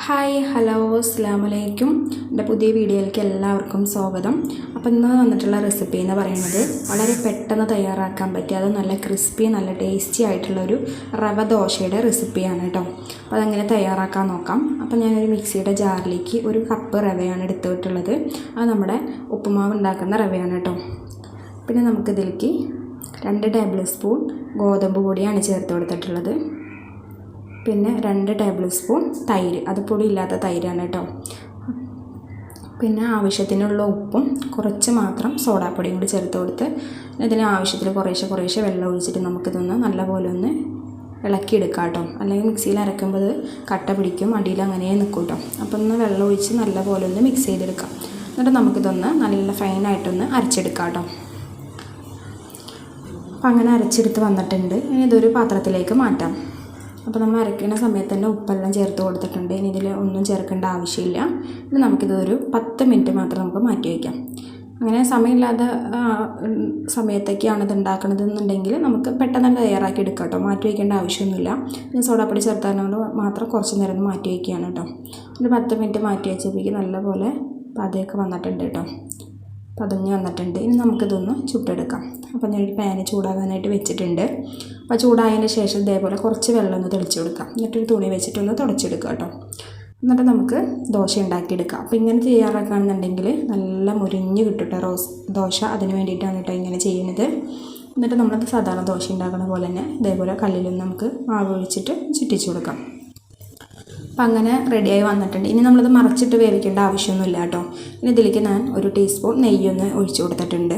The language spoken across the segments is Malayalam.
ഹായ് ഹലോ അസ്സലാമലൈക്കും. എൻ്റെ പുതിയ വീഡിയോയിലേക്ക് എല്ലാവർക്കും സ്വാഗതം. അപ്പോൾ ഇന്ന് വന്നിട്ടുള്ള റെസിപ്പി എന്ന് പറയുന്നത് വളരെ പെട്ടെന്ന് തയ്യാറാക്കാൻ പറ്റിയ അത് നല്ല ക്രിസ്പി നല്ല ടേസ്റ്റി ആയിട്ടുള്ളൊരു റവ ദോശയുടെ റെസിപ്പിയാണ് കേട്ടോ. അപ്പോൾ അതെങ്ങനെ തയ്യാറാക്കാൻ നോക്കാം. അപ്പോൾ ഞാനൊരു മിക്സിയുടെ ജാറിലേക്ക് 1 കപ്പ് റവയാണ് എടുത്തിട്ടുള്ളത്. അത് നമ്മുടെ ഉപ്പുമാവ് ഉണ്ടാക്കുന്ന റവയാണ് കേട്ടോ. പിന്നെ നമുക്കിതിലേക്ക് 2 ടേബിൾ സ്പൂൺ ഗോതമ്പ് പൊടിയാണ് ചേർത്ത് കൊടുത്തിട്ടുള്ളത്. പിന്നെ 2 ടേബിൾ സ്പൂൺ തൈര്, അത് പൊടിയില്ലാത്ത തൈരാണ് കേട്ടോ. പിന്നെ ആവശ്യത്തിനുള്ള ഉപ്പും കുറച്ച് മാത്രം സോഡാപ്പൊടിയും കൂടി ചേർത്ത് കൊടുത്ത് ഇതിന് ആവശ്യത്തിൽ കുറേശ്ശെ വെള്ളം ഒഴിച്ചിട്ട് നമുക്കിതൊന്ന് നല്ലപോലെ ഒന്ന് ഇളക്കിയെടുക്കാം കേട്ടോ. അല്ലെങ്കിൽ മിക്സിയിൽ അരക്കുമ്പോൾ അത് കട്ട പിടിക്കും, അടിയിൽ അങ്ങനെ നിൽക്കും കേട്ടോ. അപ്പോൾ ഒന്ന് വെള്ളം ഒഴിച്ച് നല്ലപോലെ ഒന്ന് മിക്സ് ചെയ്തെടുക്കാം. എന്നിട്ട് നമുക്കിതൊന്ന് നല്ല ഫൈനായിട്ടൊന്ന് അരച്ചെടുക്കാം കേട്ടോ. അപ്പോൾ അങ്ങനെ അരച്ചെടുത്ത് വന്നിട്ടുണ്ട്. ഇനി ഇതൊരു പാത്രത്തിലേക്ക് മാറ്റാം. അപ്പോൾ നമ്മൾ അരയ്ക്കുന്ന സമയത്ത് തന്നെ ഉപ്പെല്ലാം ചേർത്ത് കൊടുത്തിട്ടുണ്ട്. ഇനി ഇതിൽ ഒന്നും ചേർക്കേണ്ട ആവശ്യമില്ല. ഇനി നമുക്കിതൊരു 10 മിനിറ്റ് മാത്രം നമുക്ക് മാറ്റി വയ്ക്കാം. അങ്ങനെ സമയമില്ലാത്ത സമയത്തൊക്കെയാണ് ഇത് ഉണ്ടാക്കണതെന്നുണ്ടെങ്കിൽ നമുക്ക് പെട്ടെന്ന് തന്നെ തയ്യാറാക്കി എടുക്കാം കേട്ടോ. മാറ്റി വയ്ക്കേണ്ട ആവശ്യമൊന്നുമില്ല. പിന്നെ സോഡാപ്പൊടി ചേർത്തതുകൊണ്ട് മാത്രം കുറച്ച് നേരം മാറ്റി വയ്ക്കുകയാണ് കേട്ടോ. ഒരു 10 മിനിറ്റ് മാറ്റി വെച്ചപ്പോഴേക്ക് നല്ലപോലെ പതയൊക്കെ വന്നിട്ടുണ്ട് കേട്ടോ. പതഞ്ഞ് വന്നിട്ടുണ്ട്. ഇനി നമുക്കിതൊന്ന് ചുട്ടെടുക്കാം. അപ്പോൾ ഞാനൊരു പാന് ചൂടാകാനായിട്ട് വെച്ചിട്ടുണ്ട്. അപ്പോൾ ചൂടായതിന് ശേഷം ഇതേപോലെ കുറച്ച് വെള്ളം ഒന്ന് തെളിച്ച് കൊടുക്കാം. എന്നിട്ടൊരു തുണി വെച്ചിട്ടൊന്ന് തുടച്ചെടുക്കുക കേട്ടോ. എന്നിട്ട് നമുക്ക് ദോശ ഉണ്ടാക്കിയെടുക്കാം. അപ്പോൾ ഇങ്ങനെ തയ്യാറാക്കുകയാണെന്നുണ്ടെങ്കിൽ നല്ല മുരിഞ്ഞ് കിട്ടും കേട്ടോ ദോശ. അതിന് വേണ്ടിയിട്ടാണ് കേട്ടോ ഇങ്ങനെ ചെയ്യുന്നത്. എന്നിട്ട് നമ്മളത് സാധാരണ ദോശ ഉണ്ടാക്കുന്ന പോലെ തന്നെ ഇതേപോലെ കല്ലിലൊന്ന് നമുക്ക് മാവ് ഒഴിച്ചിട്ട് ചുറ്റിച്ച് കൊടുക്കാം. അപ്പം അങ്ങനെ റെഡിയായി വന്നിട്ടുണ്ട്. ഇനി നമ്മളത് മറച്ചിട്ട് വേവിക്കേണ്ട ആവശ്യമൊന്നുമില്ല കേട്ടോ. ഇനി ഇതിലേക്ക് ഞാൻ 1 ടീസ്പൂൺ നെയ്യൊന്ന് ഒഴിച്ചു കൊടുത്തിട്ടുണ്ട്.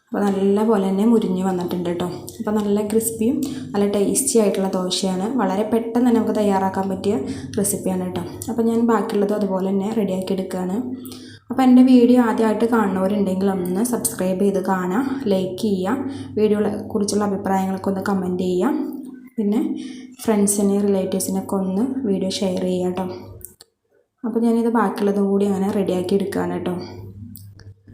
അപ്പോൾ നല്ല പോലെ തന്നെ മുരിഞ്ഞ് വന്നിട്ടുണ്ട് കേട്ടോ. അപ്പോൾ നല്ല ക്രിസ്പിയും നല്ല ടേസ്റ്റി ആയിട്ടുള്ള ദോശയാണ്. വളരെ പെട്ടെന്ന് തന്നെ നമുക്ക് തയ്യാറാക്കാൻ പറ്റിയ റെസിപ്പിയാണ് കേട്ടോ. അപ്പോൾ ഞാൻ ബാക്കിയുള്ളതും അതുപോലെ തന്നെ റെഡിയാക്കി എടുക്കുകയാണ്. അപ്പോൾ എൻ്റെ വീഡിയോ ആദ്യമായിട്ട് കാണുന്നവരുണ്ടെങ്കിൽ ഒന്ന് സബ്സ്ക്രൈബ് ചെയ്ത് കാണാം, ലൈക്ക് ചെയ്യുക, വീഡിയോയെ കുറിച്ചുള്ള അഭിപ്രായങ്ങളൊക്കെ ഒന്ന് കമൻറ്റ് ചെയ്യാം. പിന്നെ ഫ്രണ്ട്സിനെ റിലേറ്റീവ്സിനൊക്കെ ഒന്ന് വീഡിയോ ഷെയർ ചെയ്യുക കേട്ടോ. അപ്പോൾ ഞാനിത് ബാക്കിയുള്ളതും കൂടി അങ്ങനെ റെഡിയാക്കി എടുക്കുകയാണ് കേട്ടോ.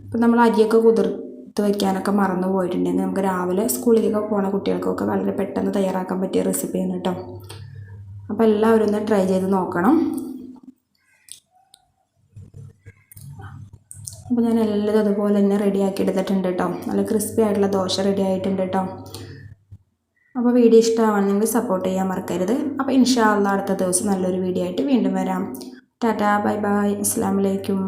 അപ്പോൾ നമ്മൾ അരിയൊക്കെ കുതിർത്ത് വയ്ക്കാനൊക്കെ മറന്നു പോയിട്ടുണ്ടെങ്കിൽ നമുക്ക് രാവിലെ സ്കൂളിലേക്ക് പോകുന്ന കുട്ടികൾക്കൊക്കെ വളരെ പെട്ടെന്ന് തയ്യാറാക്കാൻ പറ്റിയ റെസിപ്പിയാണ് കേട്ടോ. അപ്പോൾ എല്ലാവരും ഒന്ന് ട്രൈ ചെയ്ത് നോക്കണം. അപ്പോൾ ഞാൻ എല്ലാം അതുപോലെ തന്നെ റെഡിയാക്കി എടുത്തിട്ടുണ്ട് കേട്ടോ. നല്ല ക്രിസ്പി ആയിട്ടുള്ള ദോശ റെഡി ആയിട്ടുണ്ട് കേട്ടോ. അപ്പോൾ വീഡിയോ ഇഷ്ടമാണെങ്കിൽ സപ്പോർട്ട് ചെയ്യാൻ മറക്കരുത്. അപ്പോൾ ഇൻഷാ അല്ലാഹ് അടുത്ത ദിവസം നല്ലൊരു വീഡിയോ ആയിട്ട് വീണ്ടും വരാം. ടാറ്റാ, ബൈ ബൈ, അസ്സലാമു അലൈക്കും.